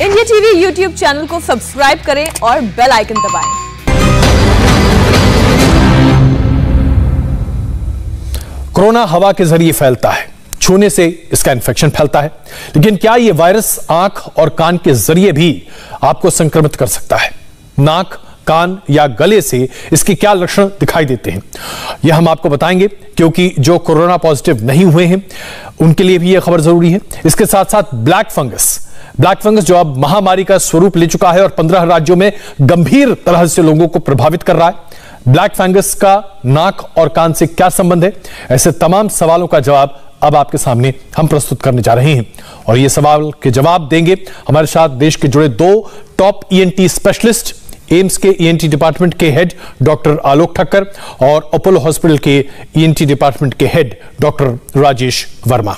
India TV YouTube channel को subscribe करें और बेल आइकन दबाएं। कोरोना हवा के जरिए फैलता है, छूने से इसका इन्फेक्शन फैलता है, लेकिन क्या यह वायरस आंख और कान के जरिए भी आपको संक्रमित कर सकता है? नाक, कान या गले से इसके क्या लक्षण दिखाई देते हैं, यह हम आपको बताएंगे, क्योंकि जो कोरोना पॉजिटिव नहीं हुए हैं उनके लिए भी यह खबर जरूरी है। इसके साथ साथ ब्लैक फंगस जो अब महामारी का स्वरूप ले चुका है और 15 राज्यों में गंभीर तरह से लोगों को प्रभावित कर रहा है। ब्लैक फंगस का नाक और कान से क्या संबंध है? ऐसे तमाम सवालों का जवाब अब आपके सामने हम प्रस्तुत करने जा रहे हैं और ये सवाल के जवाब देंगे हमारे साथ देश के जुड़े 2 टॉप ईएनटी स्पेशलिस्ट, एम्स के ईएनटी डिपार्टमेंट के हेड डॉक्टर आलोक ठक्कर और अपोलो हॉस्पिटल के ईएनटी डिपार्टमेंट के head doctor Rajesh Verma.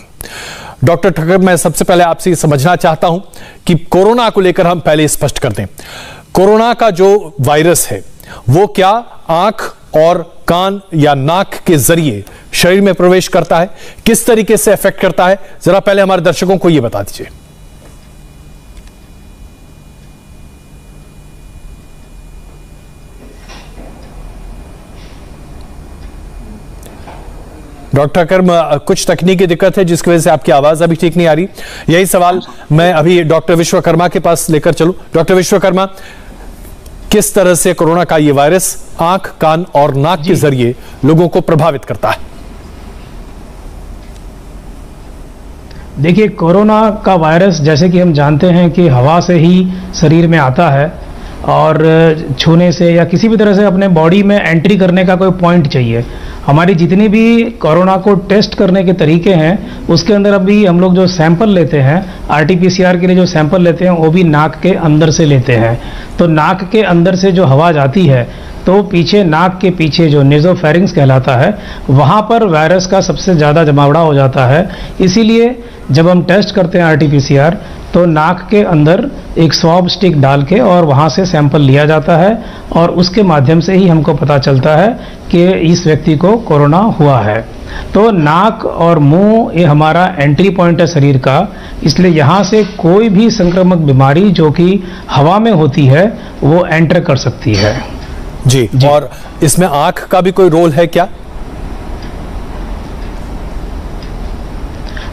Doctor Thakkar, मैं सबसे पहले आपसे समझना चाहता हूं कि कोरोना को लेकर हम पहले स्पष्ट कर दें, कोरोना का जो वायरस है वो क्या आंख और कान या नाक के जरिए शरीर में प्रवेश करता है? किस तरीके से अफेक्ट करता है? जरा पहले हमारे दर्शकों को यह बता दीजिए। डॉक्टर ठक्कर, कुछ तकनीकी दिक्कत है जिसकी वजह से आपकी आवाज अभी ठीक नहीं आ रही। यही सवाल मैं अभी डॉक्टर विश्वकर्मा के पास लेकर चलूं। डॉक्टर विश्वकर्मा, किस तरह से कोरोना का ये वायरस आंख, कान और नाक के जरिए लोगों को प्रभावित करता है? देखिए, कोरोना का वायरस जैसे कि हम जानते हैं कि हवा से ही शरीर में आता है और छूने से या किसी भी तरह से अपने बॉडी में एंट्री करने का कोई पॉइंट चाहिए। हमारी जितनी भी कोरोना को टेस्ट करने के तरीके हैं उसके अंदर अभी हम लोग जो सैंपल लेते हैं, आरटीपीसीआर के लिए जो सैंपल लेते हैं वो भी नाक के अंदर से लेते हैं। तो नाक के अंदर से जो हवा जाती है तो पीछे, नाक के पीछे जो नेज़ोफेरिंग्स कहलाता है, वहाँ पर वायरस का सबसे ज़्यादा जमावड़ा हो जाता है। इसीलिए जब हम टेस्ट करते हैं आरटीपीसीआर तो नाक के अंदर एक स्वैब स्टिक डाल के और वहाँ से सैंपल लिया जाता है और उसके माध्यम से ही हमको पता चलता है कि इस व्यक्ति को कोरोना हुआ है। तो नाक और मुंह ये हमारा एंट्री पॉइंट है शरीर का, इसलिए यहाँ से कोई भी संक्रामक बीमारी जो कि हवा में होती है वो एंटर कर सकती है। जी। और इसमें आंख का भी कोई रोल है क्या?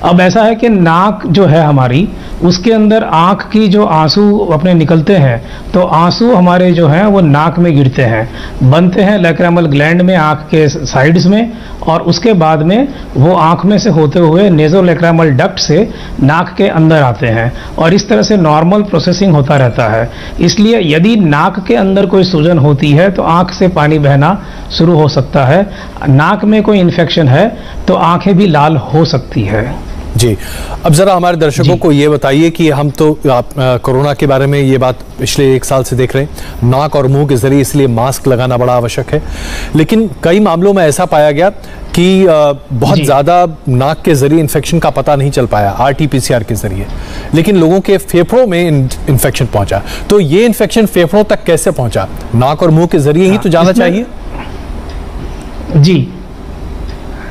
अब ऐसा है कि नाक जो है हमारी, उसके अंदर आंख की जो आंसू अपने निकलते हैं तो आंसू हमारे जो हैं वो नाक में गिरते हैं, बनते हैं लैक्रिमल ग्लैंड में, आंख के साइड्स में, और उसके बाद में वो आंख में से होते हुए नेज़ोलैक्रिमल डक्ट से नाक के अंदर आते हैं और इस तरह से नॉर्मल प्रोसेसिंग होता रहता है। इसलिए यदि नाक के अंदर कोई सूजन होती है तो आंख से पानी बहना शुरू हो सकता है। नाक में कोई इन्फेक्शन है तो आंखें भी लाल हो सकती है। जी। अब जरा हमारे दर्शकों को ये बताइए कि हम तो कोरोना के बारे में ये बात पिछले 1 साल से देख रहे हैं, नाक और मुंह के जरिए, इसलिए मास्क लगाना बड़ा आवश्यक है, लेकिन कई मामलों में ऐसा पाया गया कि बहुत ज़्यादा नाक के जरिए इन्फेक्शन का पता नहीं चल पाया आरटीपीसीआर के जरिए, लेकिन लोगों के फेफड़ों में इन्फेक्शन पहुंचा। तो ये इन्फेक्शन फेफड़ों तक कैसे पहुंचा? नाक और मुंह के जरिए ही तो जाना चाहिए। जी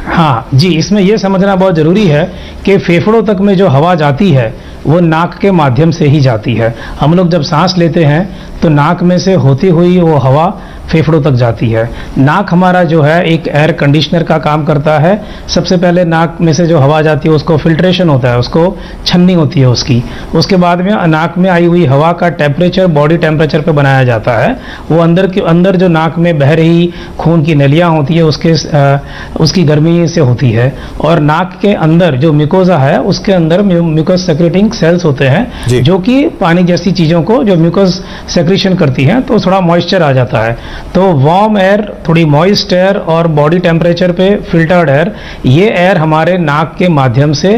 हाँ जी, इसमें यह समझना बहुत ज़रूरी है कि फेफड़ों तक में जो हवा जाती है वो नाक के माध्यम से ही जाती है। हम लोग जब सांस लेते हैं तो नाक में से होती हुई वो हवा फेफड़ों तक जाती है। नाक हमारा जो है एक एयर कंडीशनर का काम करता है। सबसे पहले नाक में से जो हवा जाती है उसको फिल्ट्रेशन होता है, उसको छन्नी होती है उसकी। उसके बाद में नाक में आई हुई हवा का टेम्परेचर बॉडी टेम्परेचर पे बनाया जाता है। वो अंदर जो नाक में बह रही खून की नलियाँ होती है उसकी गर्मी से होती है। और नाक के अंदर जो म्यूकोजा है उसके अंदर म्यूकस सेक्रेटिंग सेल्स होते हैं जो कि पानी जैसी चीज़ों को जो म्यूकस सेक्रेशन करती हैं, तो थोड़ा मॉइस्चर आ जाता है। तो वार्म एयर, थोड़ी मॉइस्ट एयर और बॉडी टेम्परेचर पे फिल्टर्ड एयर, ये एयर हमारे नाक के माध्यम से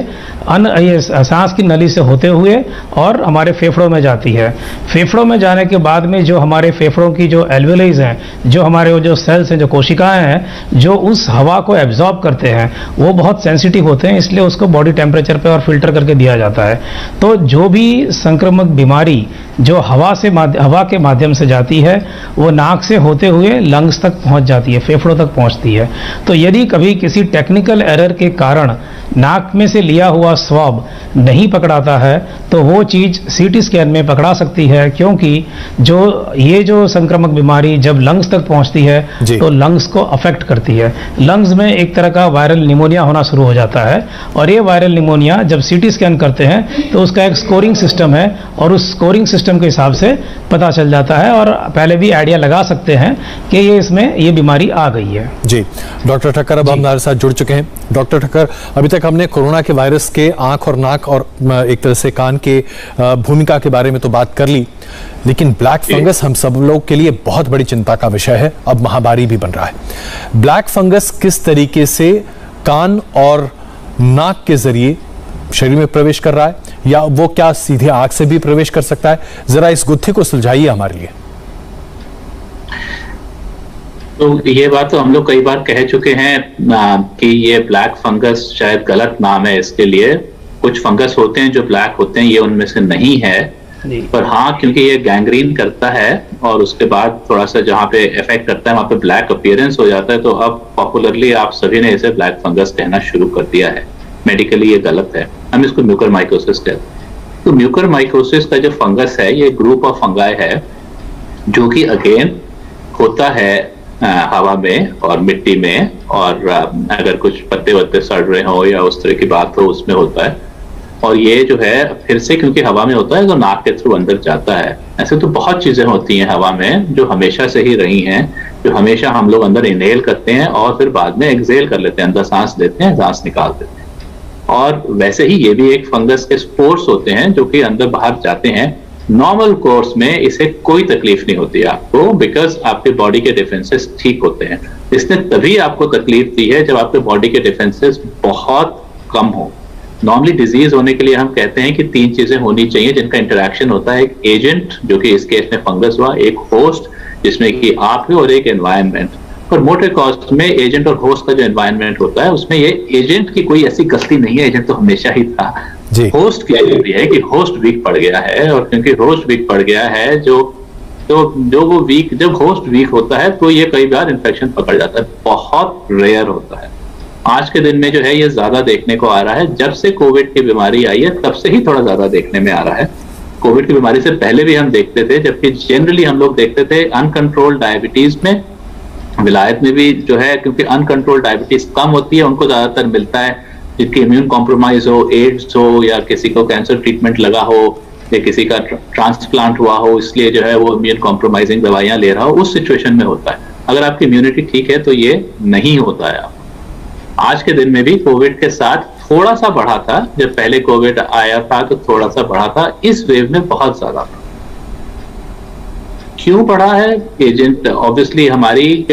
सांस की नली से होते हुए और हमारे फेफड़ों में जाती है। फेफड़ों में जाने के बाद में जो हमारे फेफड़ों की जो एल्वेओलाइज हैं, जो हमारे वो जो सेल्स हैं, जो कोशिकाएं हैं, जो उस हवा को एब्जॉर्ब करते हैं, वो बहुत सेंसिटिव होते हैं, इसलिए उसको बॉडी टेम्परेचर पे और फिल्टर करके दिया जाता है। तो जो भी संक्रामक बीमारी जो हवा के माध्यम से जाती है वो नाक से होते हुए लंग्स तक पहुंच जाती है, फेफड़ों तक पहुंचती है। तो यदि कभी किसी टेक्निकल एरर के कारण नाक में से लिया हुआ स्वाब नहीं पकड़ाता है तो वो चीज़ सीटी स्कैन में पकड़ा सकती है, क्योंकि ये जो संक्रामक बीमारी जब लंग्स तक पहुंचती है तो लंग्स को अफेक्ट करती है। लंग्स में एक तरह का वायरल निमोनिया होना शुरू हो जाता है, और ये वायरल निमोनिया जब सीटी स्कैन करते हैं तो उसका एक स्कोरिंग सिस्टम है, और उस स्कोरिंग सिस्टम के हिसाब से पता चल जाता है और पहले भी आइडिया लगा सकते हैं कि ये बीमारी आ गई है। जी डॉक्टर ठक्कर अब हमारे साथ जुड़ चुके हैं। डॉक्टर ठक्कर, अभी तक हमने कोरोना के वायरस के आंख और नाक और एक तरह से कान के भूमिका के बारे में तो बात कर ली, लेकिन ब्लैक फंगस हम सब लोग के लिए बहुत बड़ी चिंता का विषय है, अब महामारी भी बन रहा है। ब्लैक फंगस किस तरीके से कान और नाक के जरिए शरीर में प्रवेश कर रहा है, या वो क्या सीधे आंख से भी प्रवेश कर सकता है? जरा इस गुत्थी को सुलझाइए हमारे लिए। तो ये बात तो हम लोग कई बार कह चुके हैं कि ये ब्लैक फंगस शायद गलत नाम है इसके लिए। कुछ फंगस होते हैं जो ब्लैक होते हैं, ये उनमें से नहीं है, पर हाँ क्योंकि ये गैंग्रीन करता है और उसके बाद थोड़ा सा जहाँ पे इफेक्ट करता है वहां पे ब्लैक अपीयरेंस हो जाता है, तो अब पॉपुलरली आप सभी ने इसे ब्लैक फंगस कहना शुरू कर दिया है। मेडिकली ये गलत है, हम इसको म्यूकरमाइकोसिस कहते हैं। तो म्यूकरमाइकोसिस का जो फंगस है ये ग्रुप ऑफ फंगाई है जो कि अगेन होता है हवा में और मिट्टी में, और अगर कुछ पत्ते वत्ते सड़ रहे हो या उस तरह की बात हो उसमें होता है। और ये जो है फिर से क्योंकि हवा में होता है तो नाक के थ्रू अंदर जाता है। ऐसे तो बहुत चीजें होती हैं हवा में जो हमेशा से ही रही हैं, जो हमेशा हम लोग अंदर इनहेल करते हैं और फिर बाद में एक्सहेल कर लेते हैं, अंदर सांस लेते हैं, सांस निकाल देते हैं। और वैसे ही ये भी एक फंगस के स्पोर्स होते हैं जो कि अंदर बाहर जाते हैं। नॉर्मल कोर्स में इसे कोई तकलीफ नहीं होती आपको, बिकॉज आपके बॉडी के डिफेंसेस ठीक होते हैं। इसने तभी आपको तकलीफ दी है जब आपके बॉडी के डिफेंसेस बहुत कम हो। नॉर्मली डिजीज होने के लिए हम कहते हैं कि 3 चीजें होनी चाहिए जिनका इंटरेक्शन होता है। एक एजेंट जो कि इस केस में फंगस हुआ, एक होस्ट जिसमें कि आप है, और एक एनवायरनमेंट। पर मोटे कॉस्ट में एजेंट और होस्ट का जो एनवायरनमेंट होता है उसमें ये एजेंट की कोई ऐसी गलती नहीं है, एजेंट तो हमेशा ही था। होस्ट की गलती है कि होस्ट वीक पड़ गया है, और क्योंकि होस्ट वीक पड़ गया है जब होस्ट वीक होता है तो ये कई बार इन्फेक्शन पकड़ जाता है, बहुत रेयर होता है। आज के दिन में जो है ये ज्यादा देखने को आ रहा है। जब से कोविड की बीमारी आई है तब से ही थोड़ा ज्यादा देखने में आ रहा है। कोविड की बीमारी से पहले भी हम देखते थे, जबकि जनरली हम लोग देखते थे अनकंट्रोल्ड डायबिटीज में, विलायत में भी जो है, क्योंकि अनकंट्रोल्ड डायबिटीज कम होती है, उनको ज्यादातर मिलता है जिनकी इम्यून कॉम्प्रोमाइज हो, एड्स हो, या किसी को कैंसर ट्रीटमेंट लगा हो, या किसी का ट्रांसप्लांट हुआ हो, इसलिए जो है वो इम्यून कॉम्प्रोमाइजिंग दवाइयां ले रहा हो, उस सिचुएशन में होता है। अगर आपकी इम्यूनिटी ठीक है तो ये नहीं होता है। आज के दिन में भी कोविड के साथ थोड़ा सा बढ़ा था, जब पहले कोविड आया था तो थोड़ा सा बढ़ा था, इस वेव में बहुत ज्यादा था। क्यों बढ़ा है? एजेंट ऑब्वियसली हमारी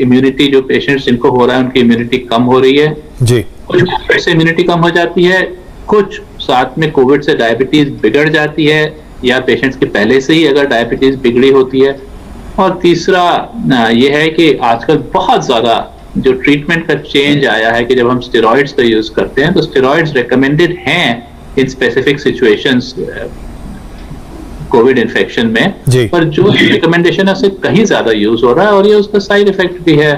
इम्यूनिटी, जो पेशेंट्स जिनको हो रहा है उनकी इम्यूनिटी कम हो रही है जी। कुछ कोविड से इम्यूनिटी कम हो जाती है, कुछ साथ में कोविड से डायबिटीज बिगड़ जाती है, या पेशेंट्स की पहले से ही अगर डायबिटीज बिगड़ी होती है। और तीसरा ये है कि आजकल बहुत ज्यादा जो ट्रीटमेंट का चेंज आया है कि जब हम स्टेरॉइड्स का यूज करते हैं तो स्टेरॉइड्स रिकमेंडेड हैं in specific situations Covid infection में, पर जो रिकमेंडेशन है उससे कहीं ज्यादा यूज हो रहा है और ये उसका साइड इफेक्ट भी है।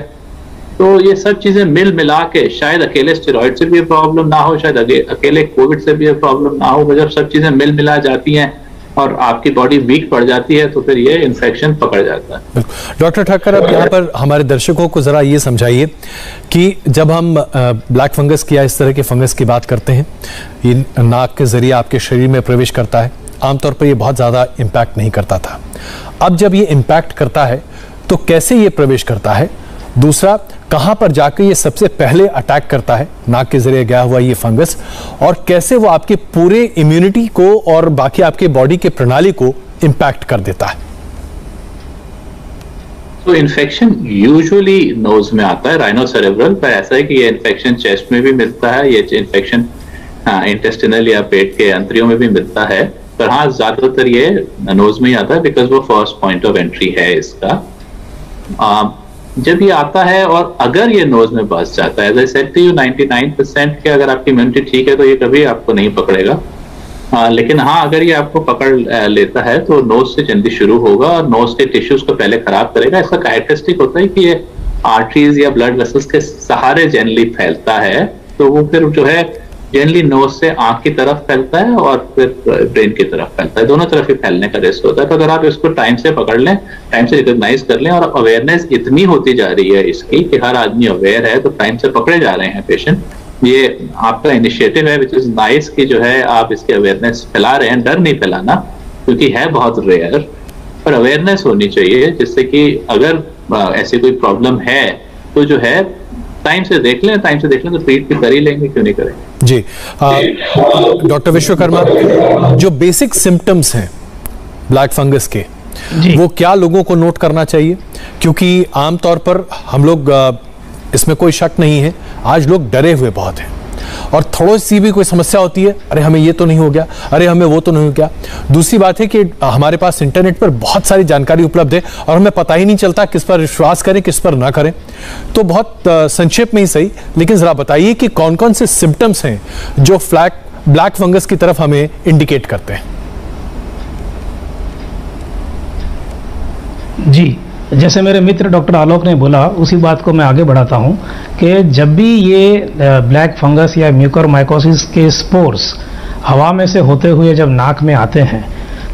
तो ये सब चीजें मिल मिला के शायद अकेले स्टेरॉइड से भी प्रॉब्लम ना हो, शायद अकेले कोविड से भी प्रॉब्लम ना हो, जब सब चीजें मिल मिला जाती हैं और आपकी बॉडी वीक पड़ जाती है तो फिर ये इन्फेक्शन पकड़ जाता है। डॉक्टर ठक्कर, अब यहाँ पर हमारे दर्शकों को जरा ये समझाइए कि जब हम ब्लैक फंगस की या इस तरह के फंगस की बात करते हैं, ये नाक के जरिए आपके शरीर में प्रवेश करता है, आमतौर पर ये बहुत ज्यादा इम्पैक्ट नहीं करता था। अब जब ये इम्पैक्ट करता है तो कैसे ये प्रवेश करता है, दूसरा कहां पर जाकर ये सबसे पहले अटैक करता है, नाक के जरिए गया हुआ ये फंगस, और कैसे वो आपके पूरे इम्यूनिटी को और बाकी आपके बॉडी के प्रणाली को इम्पैक्ट कर देता है? तो इन्फेक्शन यूजुअली नोज में आता है, राइनोसेरेब्रल, पर ऐसा है कि ये इन्फेक्शन चेस्ट में भी मिलता है, ये इन्फेक्शन इंटेस्टिनल या पेट के अंतरियों में भी मिलता है, पर हाँ ज्यादातर ये नोज में ही आता है बिकॉज वो फर्स्ट पॉइंट ऑफ एंट्री है इसका। जब ये आता है और अगर ये नोज में बस जाता है, 99% के अगर आपकी इम्यूनिटी ठीक है तो ये कभी आपको नहीं पकड़ेगा। लेकिन हाँ, अगर ये आपको पकड़ लेता है तो नोज से जल्दी शुरू होगा और नोज के टिश्यूज को पहले खराब करेगा। इसका कैरेक्टरिस्टिक होता है कि ये आर्टरीज या ब्लड वेसल्स के सहारे जनरली फैलता है, तो वो फिर जो है जनरली नोज से आंख की तरफ फैलता है और फिर ब्रेन की तरफ फैलता है, दोनों तरफ ही फैलने का रिस्क होता है। तो अगर आप इसको टाइम से पकड़ लें, टाइम से रिकॉग्नाइज कर लें, और अवेयरनेस इतनी होती जा रही है इसकी कि हर आदमी अवेयर है, तो टाइम से पकड़े जा रहे हैं पेशेंट। ये आपका इनिशिएटिव है विच इज नाइस कि जो है आप इसकी अवेयरनेस फैला रहे हैं। डर नहीं फैलाना, क्योंकि है बहुत रेयर, पर अवेयरनेस होनी चाहिए, जिससे कि अगर ऐसी कोई प्रॉब्लम है तो जो है टाइम से देख लें तो ट्रीट भी कर ही लेंगे, क्यों नहीं करेंगे। जी डॉक्टर विश्वकर्मा, जो बेसिक सिम्टम्स हैं ब्लैक फंगस के, वो क्या लोगों को नोट करना चाहिए? क्योंकि आमतौर पर हम लोग, इसमें कोई शक नहीं है, आज लोग डरे हुए बहुत हैं, और थोड़ी सी भी कोई समस्या होती है, अरे हमें ये तो नहीं हो गया, अरे हमें वो तो नहीं हो गया। दूसरी बात है कि हमारे पास इंटरनेट पर बहुत सारी जानकारी उपलब्ध है और हमें पता ही नहीं चलता किस पर विश्वास करें, किस पर ना करें। तो बहुत संक्षेप में ही सही, लेकिन जरा बताइए कि कौन कौन से सिम्टम्स हैं जो ब्लैक फंगस की तरफ हमें इंडिकेट करते हैं। जी, जैसे मेरे मित्र डॉक्टर आलोक ने बोला, उसी बात को मैं आगे बढ़ाता हूं कि जब भी ये ब्लैक फंगस या म्यूकोरमाइकोसिस के स्पोर्स हवा में से होते हुए जब नाक में आते हैं,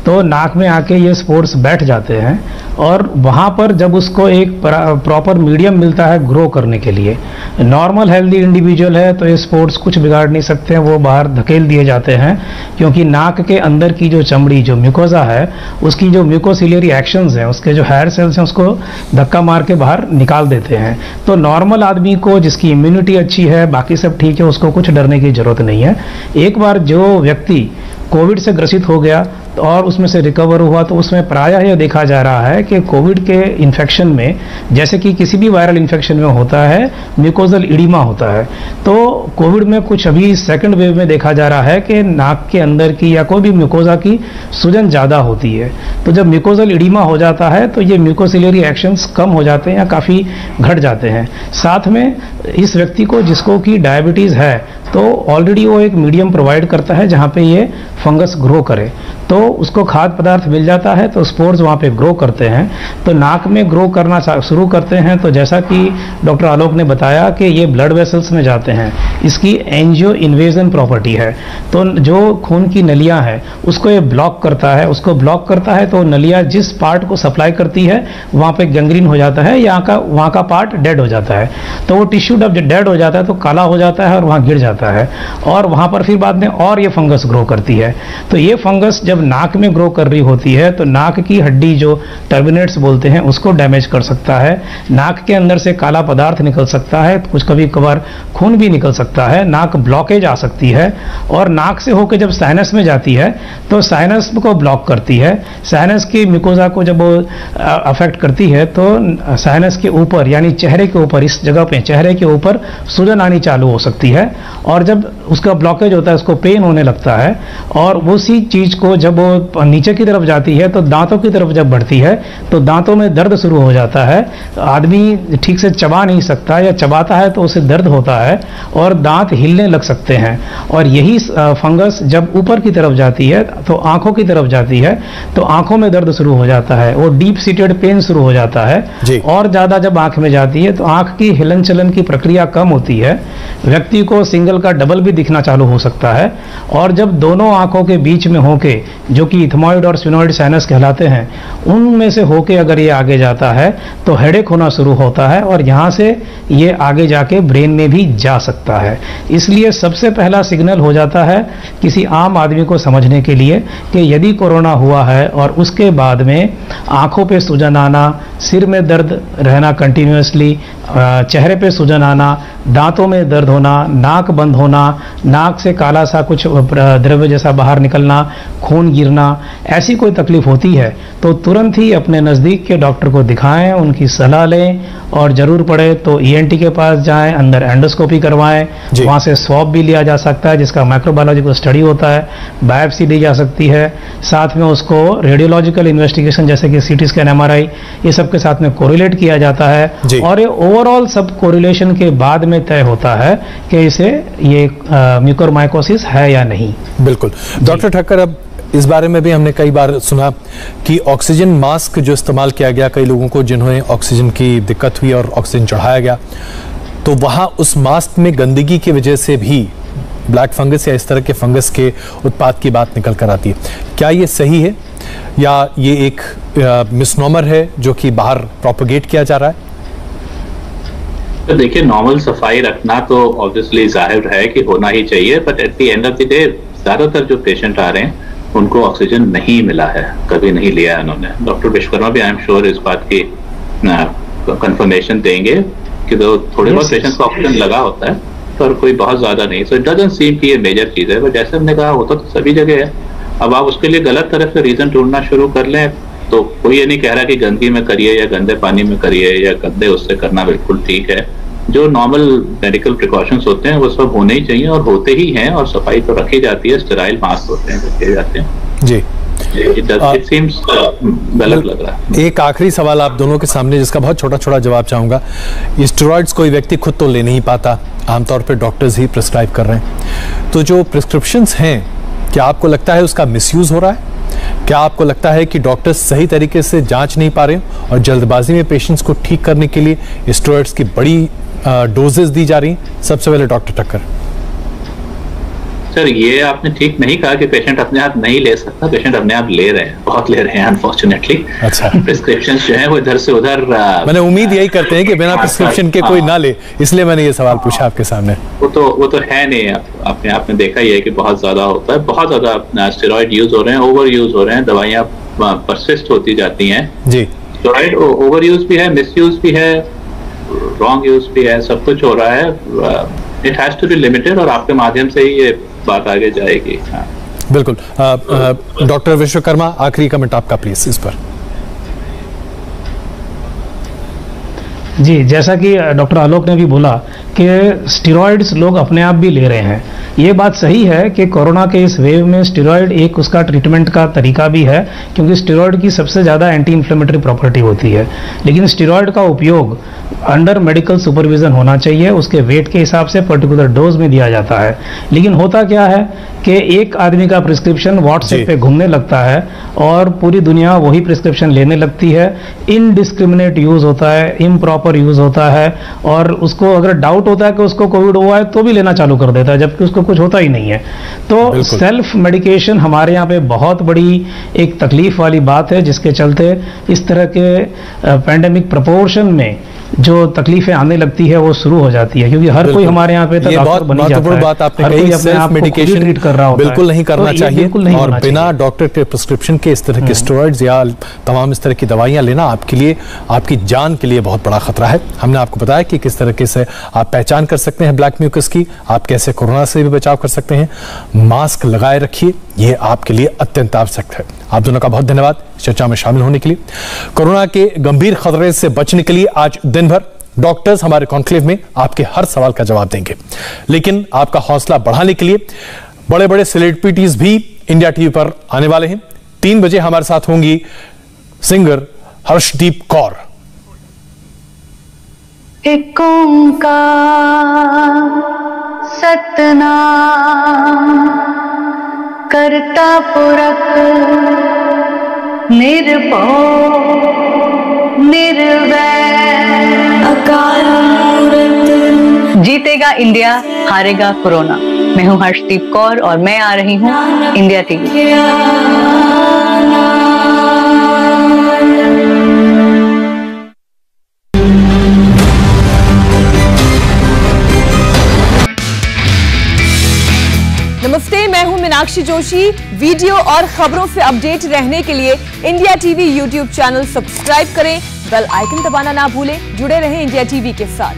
तो नाक में आके ये स्पोर्स बैठ जाते हैं, और वहाँ पर जब उसको एक प्रॉपर मीडियम मिलता है ग्रो करने के लिए, नॉर्मल हेल्दी इंडिविजुअल है तो ये स्पोर्स कुछ बिगाड़ नहीं सकते हैं, वो बाहर धकेल दिए जाते हैं, क्योंकि नाक के अंदर की जो चमड़ी, जो म्यूकोजा है, उसकी जो म्यूकोसिलियरी एक्शंस हैं, उसके जो हेयर सेल्स हैं, उसको धक्का मार के बाहर निकाल देते हैं। तो नॉर्मल आदमी को, जिसकी इम्यूनिटी अच्छी है, बाकी सब ठीक है, उसको कुछ डरने की जरूरत नहीं है। एक बार जो व्यक्ति कोविड से ग्रसित हो गया और उसमें से रिकवर हुआ, तो उसमें प्रायः यह देखा जा रहा है कि कोविड के इन्फेक्शन में, जैसे कि किसी भी वायरल इन्फेक्शन में होता है, म्यूकोजल इडिमा होता है, तो कोविड में कुछ अभी सेकंड वेव में देखा जा रहा है कि नाक के अंदर की या कोई भी म्यूकोजा की सूजन ज़्यादा होती है। तो जब म्यूकोजल इडिमा हो जाता है तो ये म्यूकोसिलियरी एक्शंस कम हो जाते हैं या काफ़ी घट जाते हैं। साथ में इस व्यक्ति को, जिसको कि डायबिटीज़ है, तो ऑलरेडी वो एक मीडियम प्रोवाइड करता है जहाँ पे ये फंगस ग्रो करे, तो उसको खाद्य पदार्थ मिल जाता है, तो स्पोर्स वहाँ पे ग्रो करते हैं। तो नाक में ग्रो करना शुरू करते हैं, तो जैसा कि डॉक्टर आलोक ने बताया कि ये ब्लड वेसल्स में जाते हैं, इसकी एंजियो इन्वेजन प्रॉपर्टी है, तो जो खून की नलियाँ हैं उसको ये ब्लॉक करता है, उसको ब्लॉक करता है, तो नलियाँ जिस पार्ट को सप्लाई करती है वहाँ पे गैंग्रीन हो जाता है, वहाँ का पार्ट डेड हो जाता है, तो वो टिश्यू जब डेड हो जाता है तो काला हो जाता है और वहाँ गिर जाता है, और वहाँ पर फिर बाद में और ये फंगस ग्रो करती है। तो ये फंगस जब नाक में ग्रो कर रही होती है तो नाक की हड्डी, जो टर्मिनेट्स बोलते हैं, उसको डैमेज कर सकता है, नाक के अंदर से काला पदार्थ निकल सकता है, कुछ कभी कभार खून भी निकल सकता है, नाक ब्लॉकेज आ सकती है, और नाक से होकर जब साइनस में जाती है तो साइनस को ब्लॉक करती है। साइनस की म्यूकोजा को जब अफेक्ट करती है तो साइनस के ऊपर, यानी चेहरे के ऊपर, इस जगह पे चेहरे के ऊपर सूजन आनी चालू हो सकती है, और जब उसका ब्लॉकेज होता है उसको पेन होने लगता है, और उसी चीज को जब वो नीचे की तरफ जाती है तो दांतों की तरफ जब बढ़ती है तो दांतों में दर्द शुरू हो जाता है, आदमी ठीक से चबा नहीं सकता, या चबाता है तो उसे दर्द होता है और दांत हिलने लग सकते हैं। और यही फंगस जब ऊपर की तरफ जाती है तो आंखों की तरफ जाती है तो आंखों में दर्द शुरू हो जाता है, वो डीप सीटेड पेन शुरू हो जाता है, और ज्यादा जब आंख में जाती है तो आंख की हिलन चलन की प्रक्रिया कम होती है, व्यक्ति को सिंगल का डबल भी दिखना चालू हो सकता है, और जब दोनों आंखों के बीच में होके, जो कि इथमॉइड और स्फिनोइड साइनस कहलाते हैं, उनमें से होके अगर ये आगे जाता है तो हेडेक होना शुरू होता है, और यहाँ से ये आगे जाके ब्रेन में भी जा सकता है। इसलिए सबसे पहला सिग्नल हो जाता है किसी आम आदमी को समझने के लिए कि यदि कोरोना हुआ है और उसके बाद में आंखों पे सूजन आना, सिर में दर्द रहना कंटिन्यूसली, चेहरे पे सूजन आना, दांतों में दर्द होना, नाक बंद होना, नाक से काला सा कुछ द्रव्य जैसा बाहर निकलना, खून गिरना, ऐसी कोई तकलीफ होती है तो तुरंत ही अपने नज़दीक के डॉक्टर को दिखाएं, उनकी सलाह लें, और ज़रूर पड़े तो ईएनटी के पास जाएं, अंदर एंडोस्कोपी करवाएं, वहाँ से स्वैब भी लिया जा सकता है जिसका माइक्रोबायोलॉजिकल स्टडी होता है, बायोप्सी ली जा सकती है, साथ में उसको रेडियोलॉजिकल इन्वेस्टिगेशन जैसे कि सीटी स्कैन, एमआरआई, ये सब के साथ में कोरिलेट किया जाता है, और ये ओवरऑल सब कोरिलेशन के बाद में तय होता है कि इसे ये म्यूकोरमाइकोसिस है या नहीं। बिल्कुल डॉक्टर ठक्कर, अब इस बारे में भी हमने कई बार सुना कि ऑक्सीजन मास्क जो इस्तेमाल किया गया, कई लोगों को जिन्हें ऑक्सीजन की दिक्कत हुई और ऑक्सीजन चढ़ाया गया, तो वहाँ उस मास्क में गंदगी की वजह से भी ब्लैक फंगस या इस तरह के फंगस के उत्पाद की बात निकल कर आती है। क्या ये सही है या ये एक मिसनोमर है जो कि बाहर प्रोपोगेट किया जा रहा है? तो देखिए, नॉर्मल सफाई रखना तो ऑब्वियसली जाहिर है कि होना ही चाहिए, but at the end of the day ज्यादातर जो पेशेंट आ रहे हैं उनको ऑक्सीजन नहीं मिला है, कभी नहीं लिया है उन्होंने। डॉक्टर विश्वकर्मा भी आई एम श्योर इस बात की कंफर्मेशन देंगे कि तो थोड़े बहुत पेशेंट को ऑक्सीजन लगा होता है पर कोई बहुत ज्यादा नहीं। सो इट डजंट सीम कि ये मेजर चीज है, बट जैसे हमने कहा होता तो सभी जगह है। अब आप उसके लिए गलत तरफ से रीजन ढूंढना शुरू कर लें तो कोई ये नहीं कह रहा कि गंदगी में करिए या गंदे पानी में करिए या गंदे उससे करना बिल्कुल ठीक है। जो नॉर्मल मेडिकल प्रिकॉशंस होते हैं वो सब होने ही चाहिए और होते ही हैं, और सफाई तो रखी जाती है, स्टेराइल मास्क होते हैं रखे जाते हैं। जी, इट सीम्स गलत लग रहा है। एक आखिरी सवाल आप दोनों के सामने, जिसका बहुत छोटा छोटा जवाब चाहूंगा। स्टेरॉइड्स कोई व्यक्ति खुद तो ले नहीं पाता, आमतौर पर डॉक्टर्स ही प्रिस्क्राइब कर रहे हैं, तो जो प्रिस्क्रिप्शंस हैं क्या आपको लगता है उसका मिसयूज हो रहा है? क्या आपको लगता है कि डॉक्टर्स सही तरीके से जांच नहीं पा रहे और जल्दबाजी में पेशेंट्स को ठीक करने के लिए स्टेरॉइड्स की बड़ी डोजेस दी जा रही हैं? सबसे पहले डॉक्टर ठक्कर। सर, ये आपने ठीक नहीं कहा कि पेशेंट अपने आप नहीं ले सकता, पेशेंट अपने आप ले रहे हैं, बहुत ले रहे हैं अनफॉर्चुनेटली। अच्छा, प्रिस्क्रिप्शन जो है वो इधर से उधर। मैंने उम्मीद यही करते हैं कि बिना प्रिस्क्रिप्शन के कोई ना ले, इसलिए मैंने ये सवाल पूछा आपके सामने। वो तो है नहीं, अपने आप में देखा ही है कि बहुत ज्यादा होता है, बहुत ज्यादा स्टेरॉइड यूज हो रहे हैं, ओवर यूज हो रहे हैं, दवाइयाँ परसिस्ट होती जाती हैं जी। स्टेरॉइड ओवर यूज भी है, मिस यूज भी है, रॉन्ग यूज भी है, सब कुछ हो रहा है। It has to be limited और आपके माध्यम से ही ये बात आगे जाएगी। हाँ। बिल्कुल। डॉक्टर विश्वकर्मा, आखिरी कमेंट आपका प्लीज इस पर। जी, जैसा कि डॉक्टर आलोक ने भी बोला कि स्टेरॉइड्स लोग अपने आप भी ले रहे हैं, ये बात सही है कि कोरोना के इस वेव में स्टेरॉइड एक उसका ट्रीटमेंट का तरीका भी है, क्योंकि स्टेरॉइड की सबसे ज़्यादा एंटी इन्फ्लेमेटरी प्रॉपर्टी होती है। लेकिन स्टेरॉइड का उपयोग अंडर मेडिकल सुपरविजन होना चाहिए, उसके वेट के हिसाब से पर्टिकुलर डोज में दिया जाता है। लेकिन होता क्या है कि एक आदमी का प्रिस्क्रिप्शन व्हाट्सएप पे घूमने लगता है और पूरी दुनिया वही प्रिस्क्रिप्शन लेने लगती है, इनडिस्क्रिमिनेट यूज़ होता है, इम्प्रॉपर यूज़ होता है, और उसको अगर डाउट होता है कि उसको कोविड हुआ है तो भी लेना चालू कर देता है, जबकि उसको कुछ होता ही नहीं है। तो सेल्फ मेडिकेशन हमारे यहाँ पे बहुत बड़ी एक तकलीफ वाली बात है, जिसके चलते इस तरह के पेंडेमिक प्रपोर्शन में जो तकलीफें आने लगती है वो शुरू हो जाती है, क्योंकि हर कोई हमारे यहाँ पे तो डॉक्टर बनी जाता है। बात आपने कही, सेल्फ मेडिकेशन ट्रीट कर रहा होता है, बिल्कुल नहीं करना चाहिए, और बिना चाहिए। डॉक्टर के प्रिस्क्रिप्शन के इस तरह के स्टेरॉइड्स या तमाम इस तरह की दवाइयां लेना आपके लिए, आपकी जान के लिए बहुत बड़ा खतरा है। हमने आपको बताया कि किस तरीके से आप पहचान कर सकते हैं ब्लैक म्यूकस की, आप कैसे कोरोना से भी बचाव कर सकते हैं। मास्क लगाए रखिए, ये आपके लिए अत्यंत आवश्यक है। आप दोनों का बहुत धन्यवाद चर्चा में शामिल होने के लिए। कोरोना के गंभीर खतरे से बचने के लिए आज दिन भर डॉक्टर्स हमारे कॉन्क्लेव में आपके हर सवाल का जवाब देंगे, लेकिन आपका हौसला बढ़ाने के लिए बड़े बड़े सेलिब्रिटीज भी इंडिया टीवी पर आने वाले हैं। 3 बजे हमारे साथ होंगी सिंगर हर्षदीप कौर। एक ओंकार सतनाम करता पुरख निर्भय निर्वैर अकाल मूरत। जीतेगा इंडिया, हारेगा कोरोना। मैं हूं हर्षदीप कौर और मैं आ रही हूं इंडिया टीवी। नमस्ते, मैं हूं मीनाक्षी जोशी। वीडियो और खबरों से अपडेट रहने के लिए India TV YouTube channel subscribe करें, बेल आइकन दबाना ना भूलें। जुड़े रहें इंडिया टीवी के साथ।